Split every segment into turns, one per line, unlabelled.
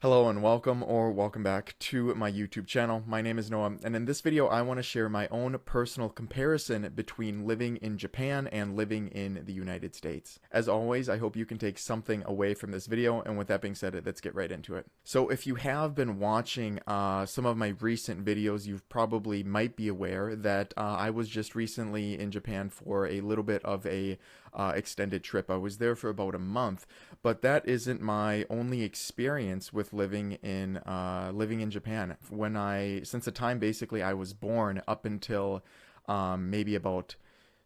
Hello and welcome back to my YouTube channel. My name is Noah, and in this video I want to share my own personal comparison between living in Japan and living in the United States. As always, I hope you can take something away from this video, and with that being said, let's get right into it. So if you have been watching some of my recent videos, you probably might be aware that I was just recently in Japan for a little bit of a extended trip. I was there for about a month, but that isn't my only experience with living in Japan. Since the time basically I was born up until maybe about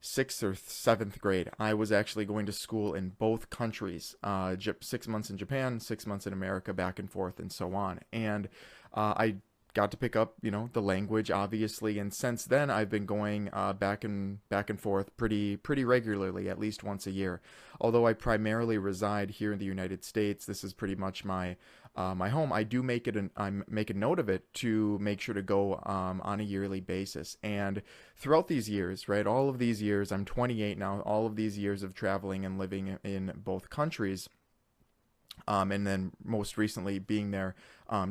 6th or 7th grade, I was actually going to school in both countries. 6 months in Japan, 6 months in America, back and forth, and so on. And I got to pick up, the language, obviously, and since then I've been going back and forth pretty regularly, at least once a year. Although I primarily reside here in the United States, this is pretty much my home. I do make a note of it to make sure to go on a yearly basis. And throughout these years, right, all of these years, I'm 28 now, all of these years of traveling and living in both countries, and then most recently being there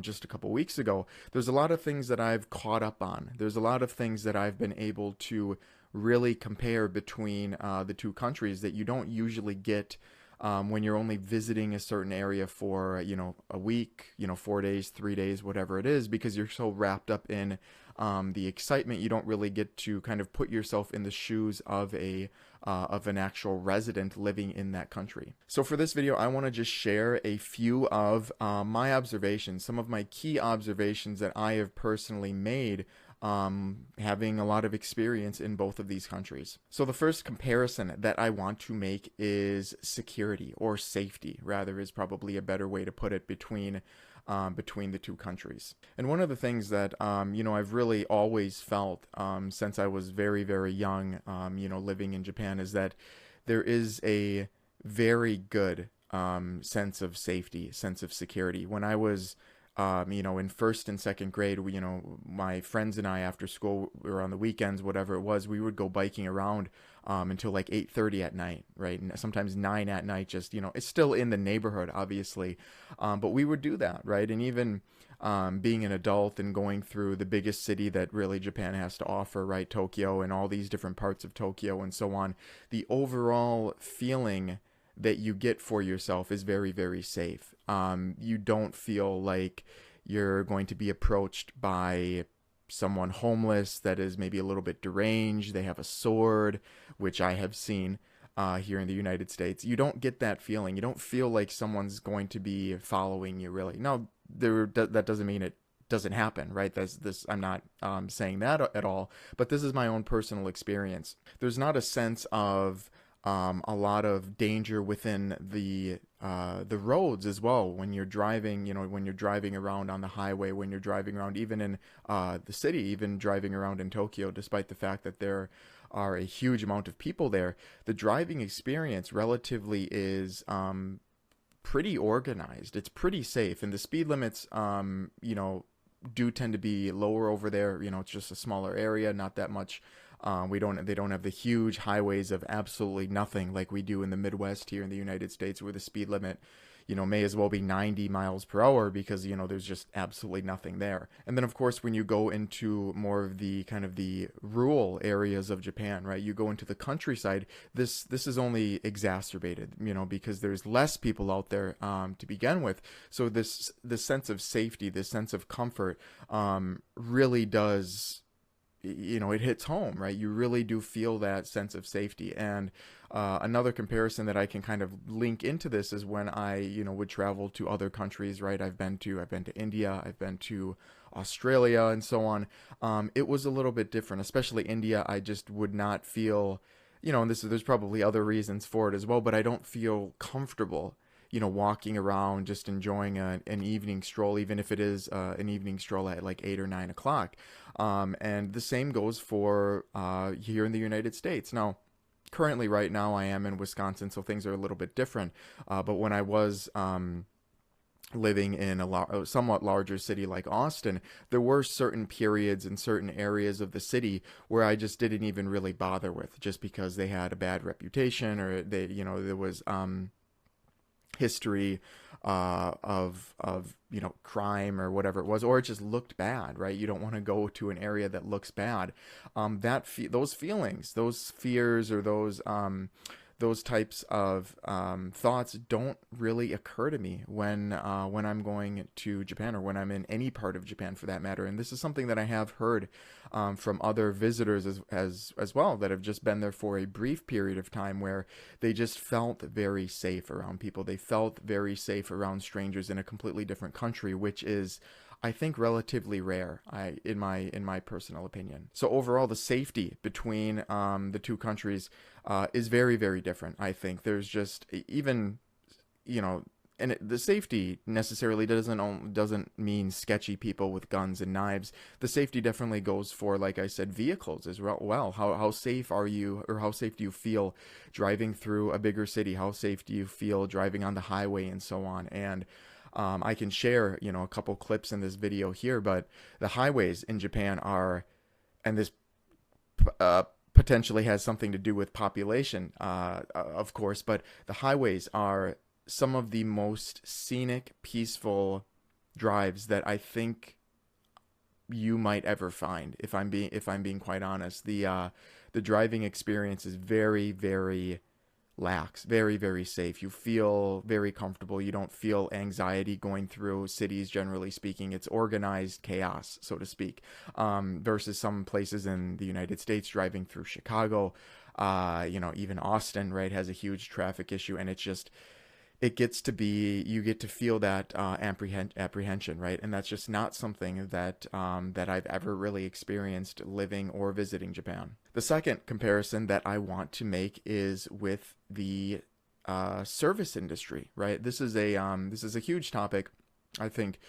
just a couple weeks ago, there's a lot of things that I've caught up on. There's a lot of things that I've been able to really compare between the two countries that you don't usually get when you're only visiting a certain area for, a week, 4 days, 3 days, whatever it is, because you're so wrapped up in the excitement. You don't really get to kind of put yourself in the shoes of an actual resident living in that country. So for this video, I want to just share a few of my observations, some of my key observations that I have personally made having a lot of experience in both of these countries. So the first comparison that I want to make is security, or safety rather, is probably a better way to put it, between the two countries. And one of the things that I've really always felt since I was very, very young, living in Japan, is that there is a very good sense of safety, sense of security. When I was in first and second grade, my friends and I, after school or on the weekends, whatever it was, we would go biking around until like 8:30 at night, right? And sometimes 9 at night, just, it's still in the neighborhood, obviously. But we would do that, right? And even being an adult and going through the biggest city that really Japan has to offer, right? Tokyo, and all these different parts of Tokyo and so on, the overall feeling that you get for yourself is very, very safe. You don't feel like you're going to be approached by someone homeless that is maybe a little bit deranged. They have a sword, which I have seen here in the United States. You don't get that feeling. You don't feel like someone's going to be following you, really. Now, that doesn't mean it doesn't happen, right? I'm not saying that at all, but this is my own personal experience. There's not a sense of a lot of danger within the roads as well when you're driving. When you're driving around on the highway, when you're driving around even in the city, even driving around in Tokyo, despite the fact that there are a huge amount of people there, the driving experience relatively is pretty organized. It's pretty safe, and the speed limits, do tend to be lower over there. It's just a smaller area, not that much. They don't have the huge highways of absolutely nothing like we do in the Midwest here in the United States, where the speed limit, may as well be 90 miles per hour because, there's just absolutely nothing there. And then, of course, when you go into more of the kind of the rural areas of Japan, right, you go into the countryside, this is only exacerbated, because there's less people out there to begin with. So this sense of safety, this sense of comfort really does, it hits home, right? You really do feel that sense of safety. And another comparison that I can kind of link into this is when I, would travel to other countries, right? I've been to India, I've been to Australia, and so on. It was a little bit different, especially India. I just would not feel, and there's probably other reasons for it as well, but I don't feel comfortable walking around, just enjoying an evening stroll, even if it is an evening stroll at like 8 or 9 o'clock. And the same goes for here in the United States. Now, currently, right now, I am in Wisconsin, so things are a little bit different. But when I was living in a somewhat larger city like Austin, there were certain periods and certain areas of the city where I just didn't even really bother with, just because they had a bad reputation, or they, there was history of crime or whatever it was, or it just looked bad, right? You don't want to go to an area that looks bad. Those feelings, those fears, or those types of thoughts don't really occur to me when I'm going to Japan, or when I'm in any part of Japan for that matter. And this is something that I have heard from other visitors as well, that have just been there for a brief period of time, where they just felt very safe around people. They felt very safe around strangers in a completely different country, which is, I think, relatively rare, in my personal opinion. So overall, the safety between the two countries is very, very different. I think there's just, even, the safety necessarily doesn't mean sketchy people with guns and knives. The safety definitely goes for, like I said, vehicles as well. How safe are you, or how safe do you feel driving through a bigger city? How safe do you feel driving on the highway, and so on? And I can share, a couple clips in this video here, but the highways in Japan are, and this potentially has something to do with population, of course, but the highways are some of the most scenic, peaceful drives that I think you might ever find. If I'm being quite honest, the driving experience is very, very lax, very, very safe. You feel very comfortable. You don't feel anxiety going through cities, generally speaking. It's organized chaos, so to speak, versus some places in the United States, driving through Chicago, even Austin, right, has a huge traffic issue, and it gets to be, you get to feel that apprehension, right? And that's just not something that I've ever really experienced living or visiting Japan. The second comparison that I want to make is with the service industry, right? This is a huge topic, I think,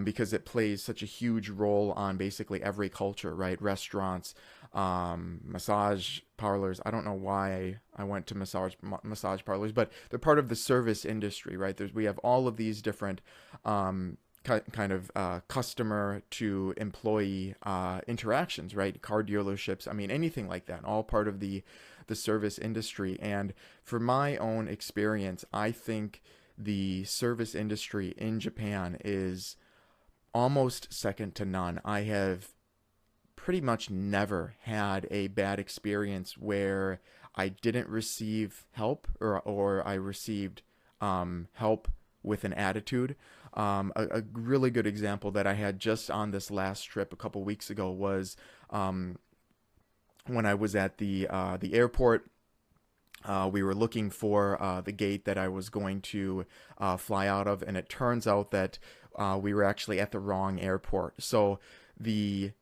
because it plays such a huge role on basically every culture, right? Restaurants, massage parlors. I don't know why I went to massage parlors, but they're part of the service industry, right? We have all of these different kind of customer to employee interactions, right? Car dealerships, I mean, anything like that, all part of the service industry. And for my own experience, I think the service industry in Japan is almost second to none. I have pretty much never had a bad experience where I didn't receive help, or I received help with an attitude. A really good example that I had just on this last trip a couple weeks ago was when I was at the airport. We were looking for the gate that I was going to fly out of, and it turns out that we were actually at the wrong airport. So the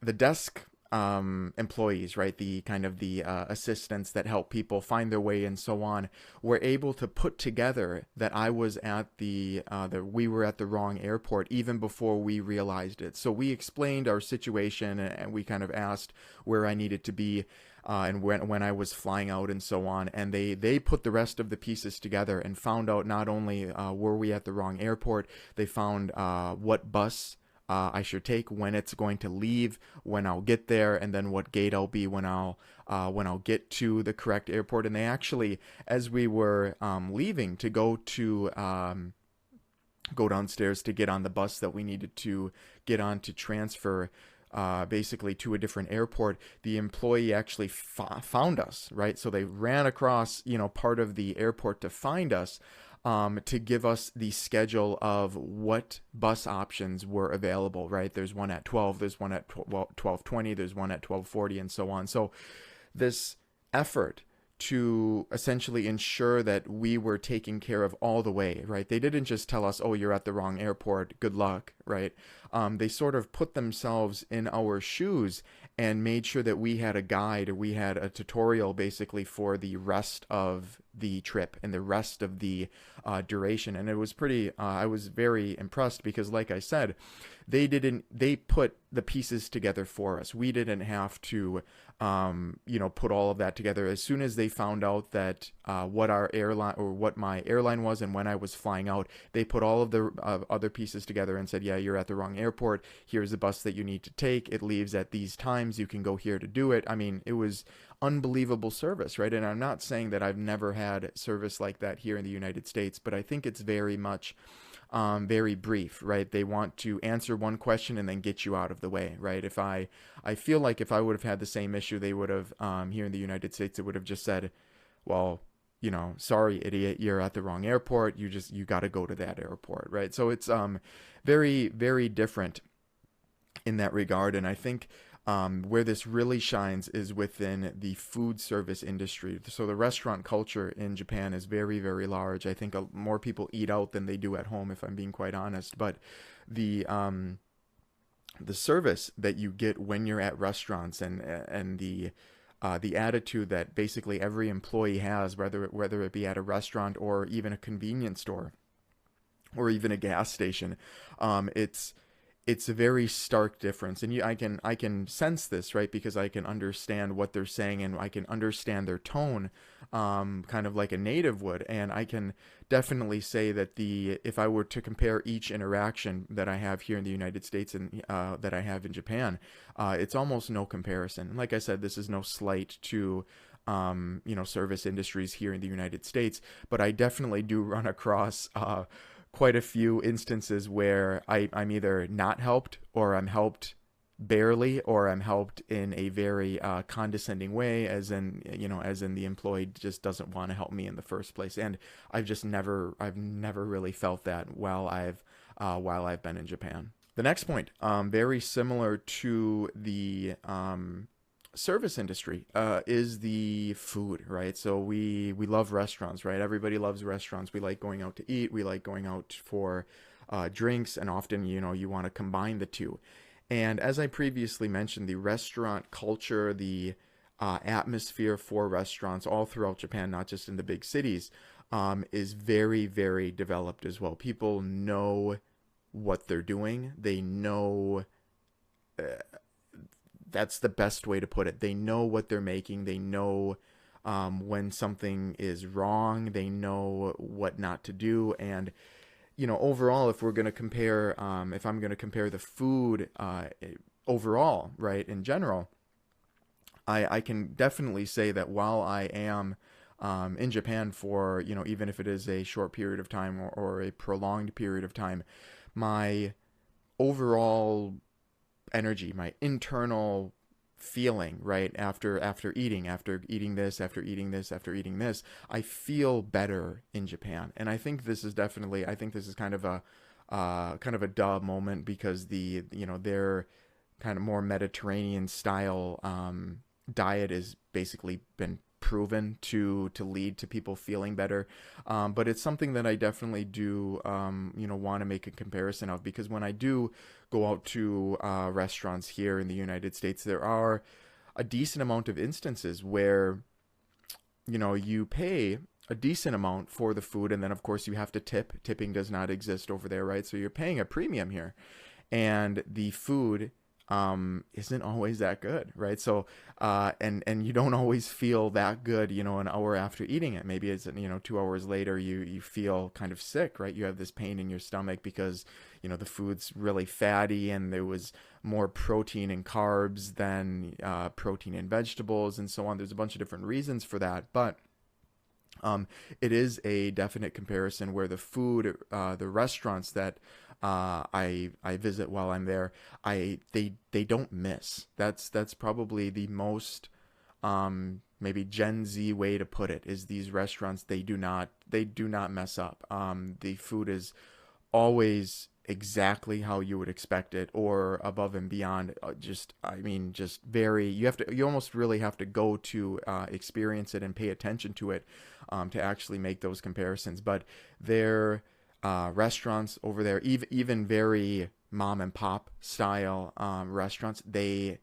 desk employees, right, the kind of the assistants that help people find their way and so on, were able to put together that I was at that we were at the wrong airport even before we realized it. So we explained our situation, and we kind of asked where I needed to be, and when I was flying out and so on, and they put the rest of the pieces together and found out not only were we at the wrong airport, they found what bus I should take, when it's going to leave, when I'll get there, and then what gate I'll be when I'll get to the correct airport. And they actually, as we were leaving to go downstairs to get on the bus that we needed to get on to transfer basically to a different airport, the employee actually found us, right? So they ran across, part of the airport to find us, to give us the schedule of what bus options were available, right? There's one at 12, there's one at 12:20, there's one at 12:40, and so on. So this effort to essentially ensure that we were taken care of all the way, right? They didn't just tell us, oh, you're at the wrong airport, good luck, right? They sort of put themselves in our shoes and made sure that we had a guide, or we had a tutorial basically for the rest of the trip and the rest of the duration. And it was I was very impressed, because like I said, they put the pieces together for us. We didn't have to, put all of that together. As soon as they found out that what our airline or what my airline was and when I was flying out. They put all of the other pieces together and said, yeah, you're at the wrong airport. Here's the bus that you need to take. It leaves at these times. You can go here to do it. I mean, it was unbelievable service, right? And I'm not saying that I've never had service like that here in the United States, but I think it's very much very brief, right? They want to answer one question and then get you out of the way, right? I feel like if I would have had the same issue, they would have, here in the United States, it would have just said, well, sorry, idiot, you're at the wrong airport. You got to go to that airport, right? So it's very, very different in that regard. And I think where this really shines is within the food service industry. So the restaurant culture in Japan is very, very large. I think more people eat out than they do at home, if I'm being quite honest. But the service that you get when you're at restaurants and the attitude that basically every employee has, whether it be at a restaurant or even a convenience store or even a gas station, it's a very stark difference, and I can sense this, right, because I can understand what they're saying and I can understand their tone, kind of like a native would, and I can definitely say that if I were to compare each interaction that I have here in the United States and that I have in Japan, it's almost no comparison. Like I said, this is no slight to service industries here in the United States, but I definitely do run across quite a few instances where I'm either not helped or I'm helped barely or I'm helped in a very condescending way, as in the employee just doesn't want to help me in the first place. And I've never really felt that while I've been in Japan. The next point, very similar to the service industry, is the food, right? So we love restaurants, right? Everybody loves restaurants. We like going out to eat. We like going out for drinks, and often, you want to combine the two. And as I previously mentioned, the restaurant culture, the atmosphere for restaurants all throughout Japan, not just in the big cities, is very, very developed as well. People know what they're doing. They know that's the best way to put it. They know what they're making. They know when something is wrong. They know what not to do. And, overall, if we're going to compare, if I'm going to compare the food overall, right, in general, I can definitely say that while I am in Japan for, even if it is a short period of time or a prolonged period of time, my overall energy, my internal feeling, right, after eating this, I feel better in Japan. And I think this is kind of a duh moment, because their kind of more Mediterranean style diet has basically been proven to lead to people feeling better, but it's something that I definitely do want to make a comparison of, because when I do go out to restaurants here in the United States, there are a decent amount of instances where you pay a decent amount for the food, and then of course you have to tip. Tipping does not exist over there, right? So you're paying a premium here, and the food isn't always that good, right? So and you don't always feel that good, an hour after eating it. Maybe it's 2 hours later you feel kind of sick, right? You have this pain in your stomach because the food's really fatty and there was more protein and carbs than protein and vegetables and so on. There's a bunch of different reasons for that, but it is a definite comparison where the food, the restaurants that I visit while I'm there, they don't miss. That's probably the most maybe Gen Z way to put it, is these restaurants, they do not mess up. The food is always exactly how you would expect it, or above and beyond. Just very, you almost really have to go to experience it and pay attention to it to actually make those comparisons. But their restaurants over there, even very mom and pop style restaurants, they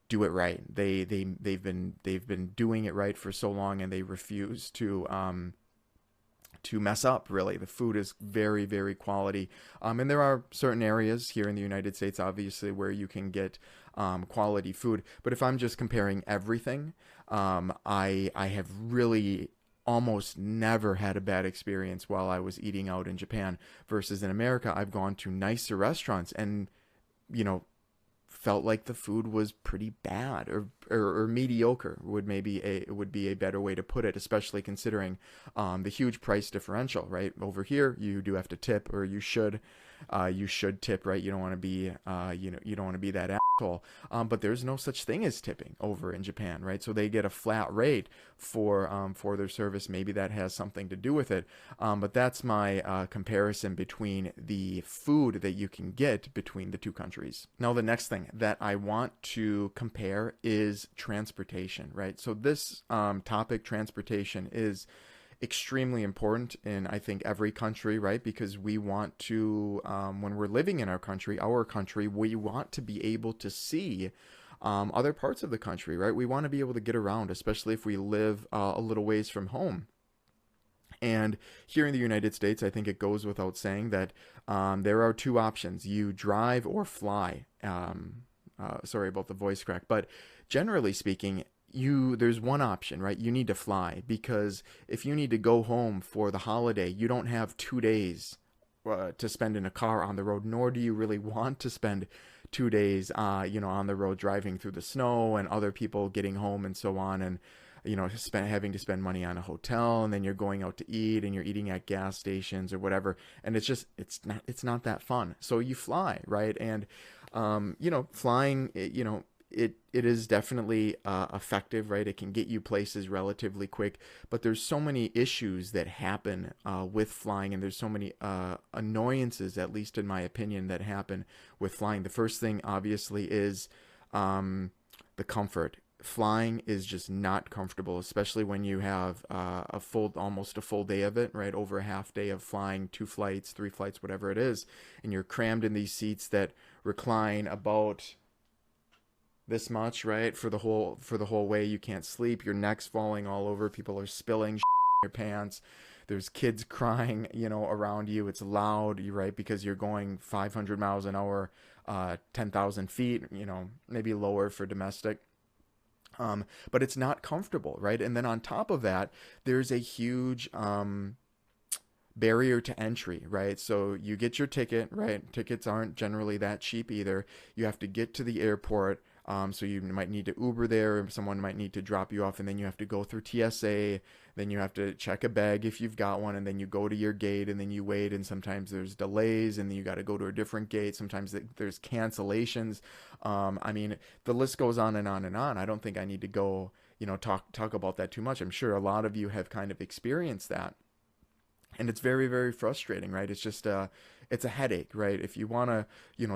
do it right. They've been doing it right for so long, and they refuse to to mess up, really. The food is very, very quality. And there are certain areas here in the United States, obviously, where you can get quality food. But if I'm just comparing everything, I have really almost never had a bad experience while I was eating out in Japan versus in America. I've gone to nicer restaurants and, you know, felt like the food was pretty bad or mediocre would be a better way to put it, especially considering the huge price differential, right? Over here, you do have to tip, or you should tip, right? You don't want to be you don't want to be that asshole. But there's no such thing as tipping over in Japan, right? So they get a flat rate for their service. Maybe that has something to do with it. But that's my comparison between the food that you can get between the two countries. Now, the next thing that I want to compare is transportation, right? So this topic, transportation, is extremely important in, I think, every country, right? Because we want to, when we're living in our country, we want to be able to see other parts of the country, right? We want to be able to get around, especially if we live a little ways from home. And here in the United States, I think it goes without saying that there are two options: you drive or fly. Sorry about the voice crack, but generally speaking, there's one option, right? You need to fly, because if you need to go home for the holiday, you don't have 2 days to spend in a car on the road, nor do you really want to spend 2 days, on the road driving through the snow and other people getting home and so on, and having to spend money on a hotel, and then you're going out to eat and you're eating at gas stations or whatever, and it's not that fun. So you fly, right? And flying, it is definitely effective, right? It can get you places relatively quick, but there's so many issues that happen with flying, and there's so many annoyances, at least in my opinion, that happen with flying. The first thing, obviously, is the comfort. Flying is just not comfortable, especially when you have almost a full day of it, right? Over a half day of flying, 2 flights, 3 flights, whatever it is, and you're crammed in these seats that recline about this much, right? For the whole way. You can't sleep. Your neck's falling all over. People are spilling in your pants. There's kids crying, around you. It's loud, right? Because you're going 500 miles an hour, 10,000 feet, maybe lower for domestic. But it's not comfortable, right? And then on top of that, there's a huge barrier to entry, right? So you get your ticket, right? Tickets aren't generally that cheap either. You have to get to the airport. So you might need to Uber there, or someone might need to drop you off, and then you have to go through TSA. Then you have to check a bag if you've got one, and then you go to your gate, and then you wait, and sometimes there's delays, and then you got to go to a different gate. Sometimes there's cancellations. The list goes on and on and on. I don't think I need to go, talk about that too much. I'm sure a lot of you have kind of experienced that. And it's very, very frustrating, right? It's just it's a headache, right? If you want to,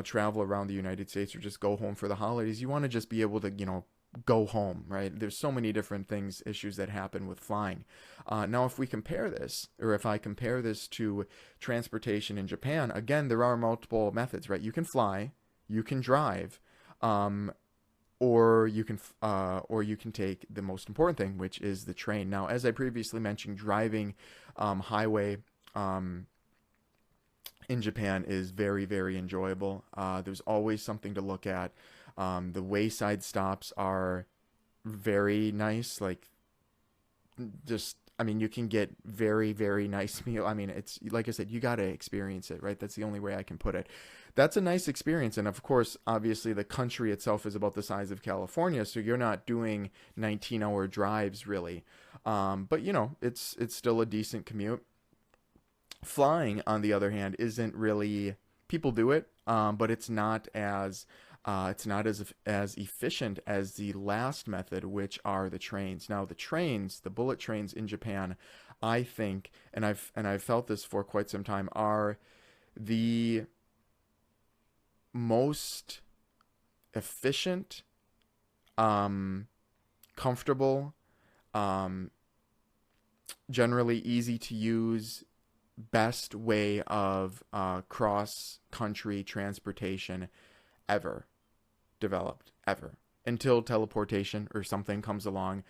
travel around the United States or just go home for the holidays, you want to just be able to, go home, right? There's so many different issues that happen with flying. Now, if I compare this to transportation in Japan, again, there are multiple methods, right? You can fly, you can drive, or you can take the most important thing, which is the train. Now, as I previously mentioned, driving highway in Japan is very, very enjoyable. There's always something to look at. The wayside stops are very nice. You can get very, very nice meal. It's like I said, you got to experience it, right? That's the only way I can put it. That's a nice experience. And of course, obviously, the country itself is about the size of California, so you're not doing 19-hour drives, really. But, it's still a decent commute. Flying, on the other hand, isn't really... People do it, but it's not as efficient as the last method, which are the trains. Now, the bullet trains in Japan, I think, and I've felt this for quite some time, are the most efficient, comfortable, generally easy to use, best way of cross-country transportation ever developed, ever, until teleportation or something comes along.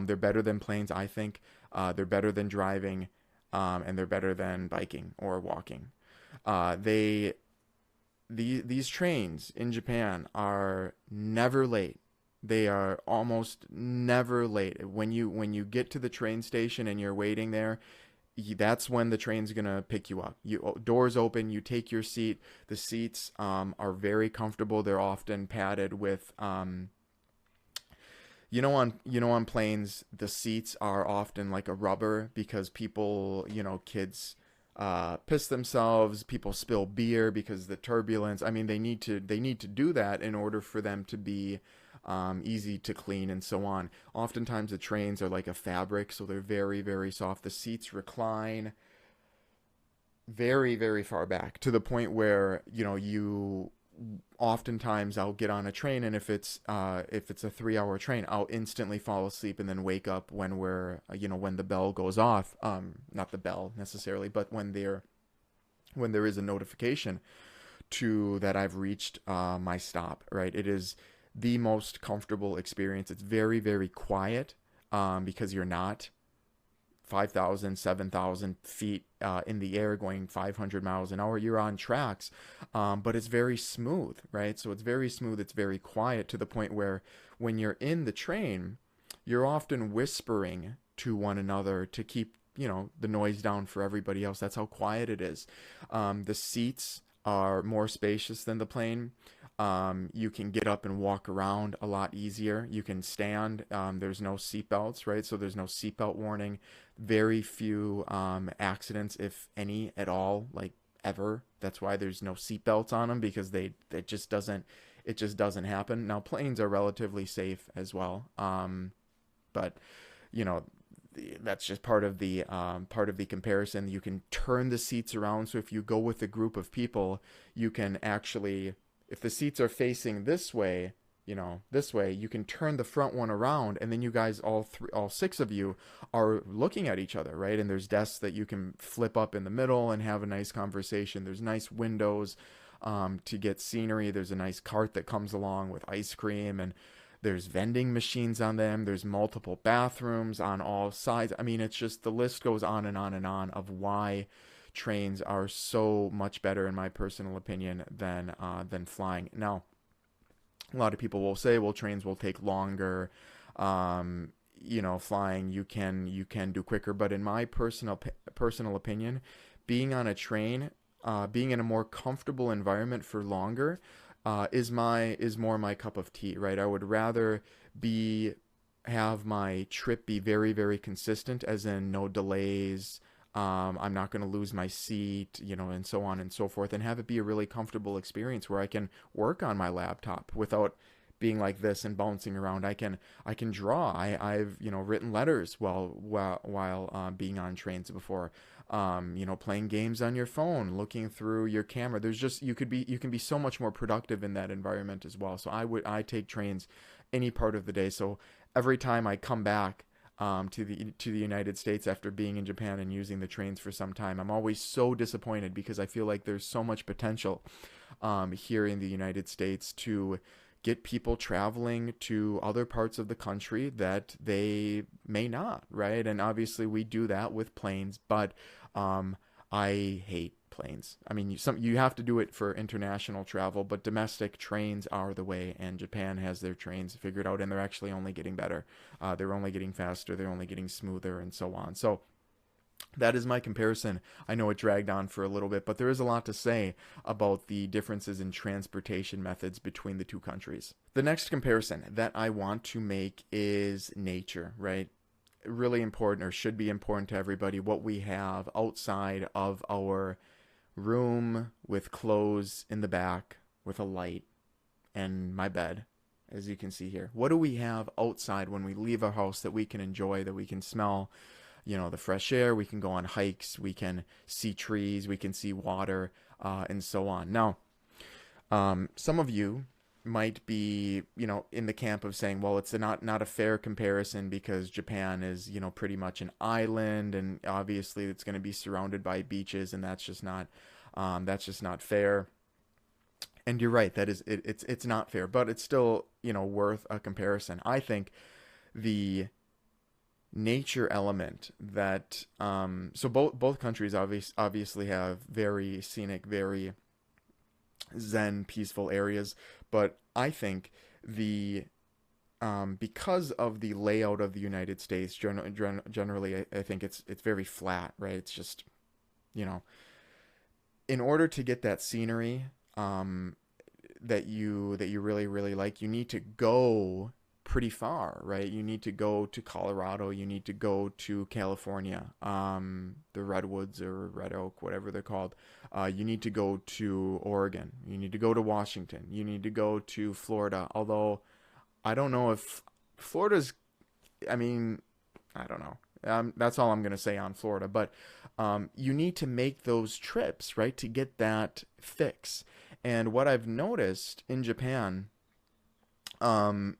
They're better than planes, I think. They're better than driving. and they're better than biking or walking. They these trains in Japan are never late. They are almost never late. When you get to the train station and you're waiting there, that's when the train's gonna pick you up. You doors open, you take your seat. The seats are very comfortable. They're often padded with on planes, the seats are often like a rubber because people, kids piss themselves, people spill beer because the turbulence. I mean, they need to do that in order for them to be easy to clean and so on. Oftentimes the trains are like a fabric, so they're very, very soft. The seats recline very, very far back to the point where you oftentimes I'll get on a train, and if it's a 3 hour train, I'll instantly fall asleep and then wake up when when the bell goes off. Not the bell necessarily, but when there is a notification to that I've reached my stop. Right, it is the most comfortable experience. It's very, very quiet because you're not 5,000, 7,000 feet in the air going 500 miles an hour. You're on tracks, but it's very smooth, right? So it's very smooth. It's very quiet to the point where when you're in the train, you're often whispering to one another to keep, the noise down for everybody else. That's how quiet it is. The seats are more spacious than the plane. You can get up and walk around a lot easier. You can stand. There's no seatbelts, right? So there's no seatbelt warning. Very few accidents, if any at all, like ever. That's why there's no seatbelts on them, because it just doesn't happen. Now planes are relatively safe as well, but you know that's just part of the comparison. You can turn the seats around, so if you go with a group of people, you can actually, if the seats are facing this way, you can turn the front one around, and then you guys, all six of you, are looking at each other, right? And there's desks that you can flip up in the middle and have a nice conversation. There's nice windows to get scenery. There's a nice cart that comes along with ice cream, and there's vending machines on them. There's multiple bathrooms on all sides. I mean, it's just, the list goes on and on and on of why trains are so much better, in my personal opinion, than flying. Now, a lot of people will say, well, trains will take longer. Flying, you can do quicker. But in my personal opinion, being on a train, being in a more comfortable environment for longer, is more my cup of tea, right? I would rather have my trip be very, very consistent, as in no delays. I'm not going to lose my seat, and so on and so forth, and have it be a really comfortable experience where I can work on my laptop without being like this and bouncing around. I can draw. I've written letters while being on trains before. Playing games on your phone, looking through your camera. There's just, you can be so much more productive in that environment as well. So I take trains any part of the day. So every time I come back to the United States after being in Japan and using the trains for some time, I'm always so disappointed, because I feel like there's so much potential here in the United States to get people traveling to other parts of the country that they may not, right? And obviously we do that with planes, but I hate planes. I mean, you have to do it for international travel, but domestic trains are the way, and Japan has their trains figured out, and they're actually only getting better. They're only getting faster, they're only getting smoother, and so on. So that is my comparison. I know it dragged on for a little bit, but there is a lot to say about the differences in transportation methods between the two countries. The next comparison that I want to make is nature, right? Really important, or should be important to everybody, what we have outside of our room, with clothes in the back, with a light, and my bed, as you can see here. What do we have outside when we leave our house that we can enjoy, that we can smell, the fresh air? We can go on hikes, we can see trees, we can see water, and so on. Now, some of you might be, in the camp of saying, well, it's not a fair comparison, because Japan is, pretty much an island, and obviously it's going to be surrounded by beaches, and that's just not fair. And you're right, that is, it's not fair, but it's still, worth a comparison. I think the nature element that so both countries obviously have very scenic, very zen, peaceful areas, but I think the because of the layout of the United States, generally, I think it's very flat, right? It's just, you know, in order to get that scenery that you really really like, you need to go pretty far, right? You need to go to Colorado, you need to go to California, the redwoods or red oak, whatever they're called. You need to go to Oregon, you need to go to Washington, you need to go to Florida. Although I don't know if Florida's, I mean, I don't know. That's all I'm going to say on Florida. But you need to make those trips, right, to get that fix. And what I've noticed in Japan, um,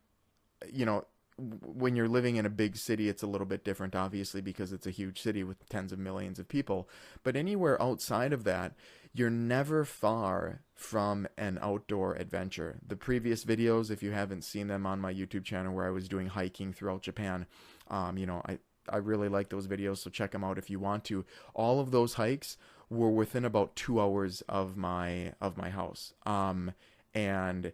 you know, when you're living in a big city, it's a little bit different, obviously, because it's a huge city with tens of millions of people. But anywhere outside of that, you're never far from an outdoor adventure. The previous videos, if you haven't seen them on my YouTube channel, where I was doing hiking throughout Japan, I really like those videos, so check them out if you want to. All of those hikes were within about 2 hours of my house, and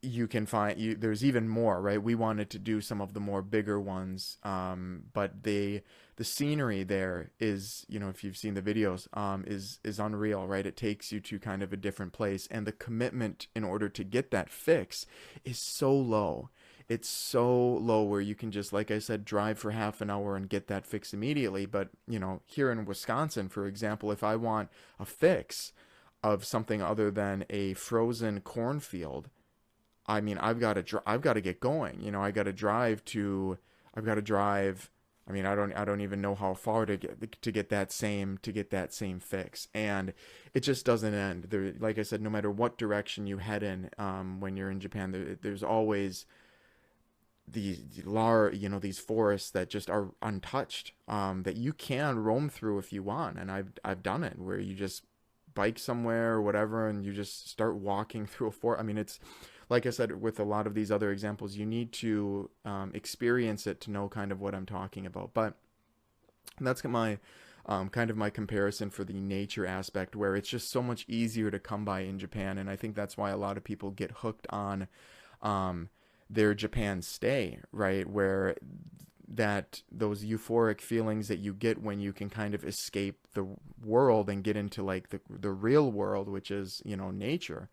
you can find there's even more, right? We wanted to do some of the more bigger ones, but the scenery there is, if you've seen the videos, is unreal, right? It takes you to kind of a different place, and the commitment in order to get that fix is so low. It's so low where you can just, like I said, drive for half an hour and get that fix immediately. But here in Wisconsin, for example, if I want a fix of something other than a frozen cornfield, I mean, I've got to get going. I've got to drive. I mean, I don't even know how far to get that same fix, and it just doesn't end. There, like I said, no matter what direction you head in, when you're in Japan, there's always these forests that just are untouched, that you can roam through if you want, and I've done it where you just bike somewhere or whatever, and you just start walking through a forest. I mean, it's like I said with a lot of these other examples, you need to experience it to know kind of what I'm talking about. But that's my kind of my comparison for the nature aspect, where it's just so much easier to come by in Japan, and I think that's why a lot of people get hooked on their Japan stay, right? Where those euphoric feelings that you get when you can kind of escape the world and get into like the real world, which is nature,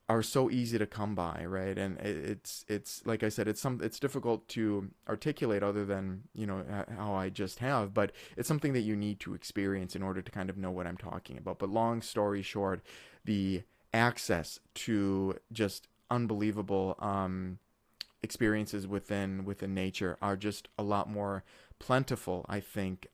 are so easy to come by, right? And it's like I said, it's difficult to articulate other than how I just have, but it's something that you need to experience in order to kind of know what I'm talking about. But long story short, the access to just unbelievable experiences within nature are just a lot more plentiful, I think,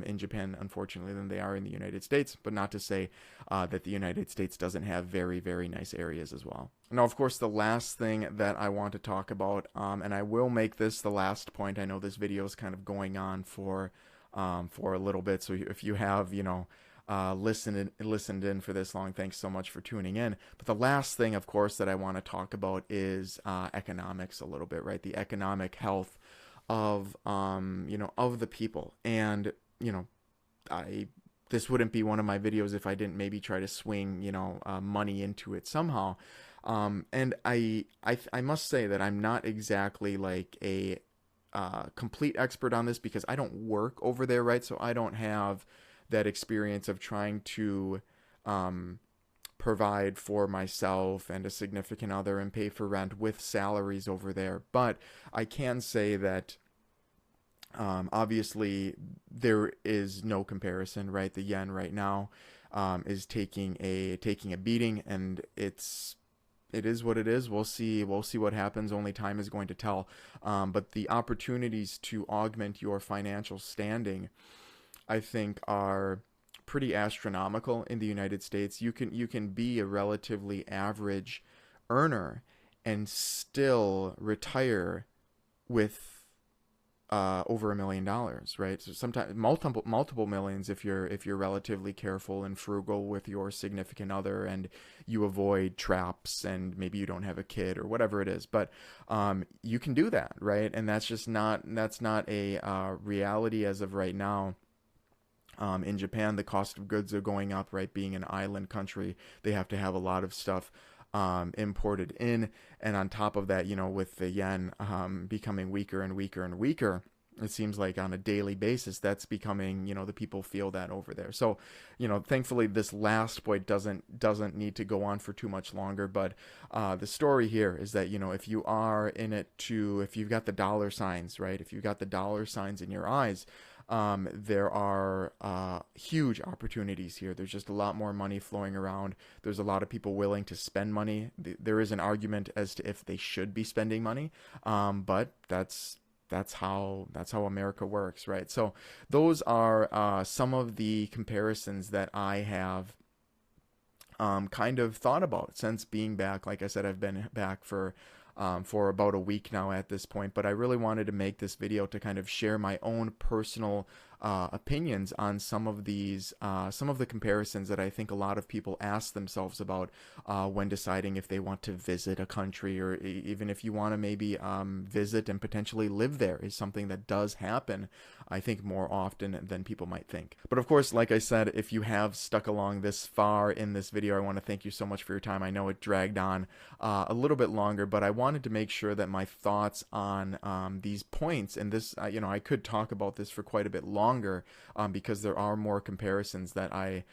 in Japan, unfortunately, than they are in the United States. But not to say that the United States doesn't have very, very nice areas as well. Now, of course, the last thing that I want to talk about, and I will make this the last point. I know this video is kind of going on for a little bit, so if you have listened in for this long, thanks so much for tuning in. But the last thing, of course, that I want to talk about is economics a little bit, right? The economic health of of the people. And this wouldn't be one of my videos if I didn't maybe try to swing money into it somehow. And I must say that I'm not exactly like a complete expert on this, because I don't work over there, right? So I don't have that experience of trying to provide for myself and a significant other and pay for rent with salaries over there. But I can say that obviously there is no comparison, right? The yen right now is taking a beating, and it is what it is. We'll see what happens. Only time is going to tell. But the opportunities to augment your financial standing, I think, are pretty astronomical in the United States. You can be a relatively average earner and still retire with over $1 million, right? So sometimes multiple millions if you're relatively careful and frugal with your significant other, and you avoid traps, and maybe you don't have a kid or whatever it is. But you can do that, right? And that's not a reality as of right now. In Japan, the cost of goods are going up, right? Being an island country, they have to have a lot of stuff imported in. And on top of that, with the yen becoming weaker and weaker and weaker, it seems like on a daily basis that's becoming, the people feel that over there. So, thankfully this last point doesn't need to go on for too much longer. But the story here is that, if you are in it if you've got the dollar signs, right? If you've got the dollar signs in your eyes, there are huge opportunities here. There's just a lot more money flowing around. There's a lot of people willing to spend money. There is an argument as to if they should be spending money, but that's how America works, right? So those are some of the comparisons that I have kind of thought about since being back. Like I said, I've been back for about a week now at this point, but I really wanted to make this video to kind of share my own personal opinions on some of the comparisons that I think a lot of people ask themselves about when deciding if they want to visit a country, or even if you want to maybe visit and potentially live there. Is something that does happen, I think, more often than people might think. But of course, like I said, if you have stuck along this far in this video, I want to thank you so much for your time. I know it dragged on a little bit longer, but I wanted to make sure that my thoughts on these points, and this, I could talk about this for quite a bit longer, because there are more comparisons that I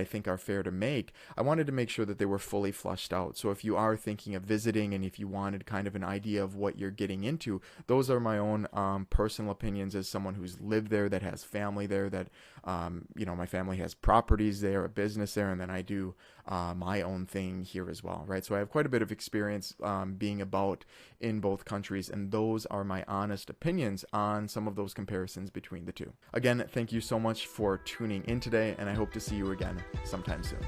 think are fair to make. I wanted to make sure that they were fully fleshed out. So if you are thinking of visiting, and if you wanted kind of an idea of what you're getting into, those are my own personal opinions as someone who's lived there, that has family there, that my family has properties there, a business there, and then I do my own thing here as well, right? So I have quite a bit of experience being about in both countries, and those are my honest opinions on some of those comparisons between the two. Again, thank you so much for tuning in today, and I hope to see you again sometime soon.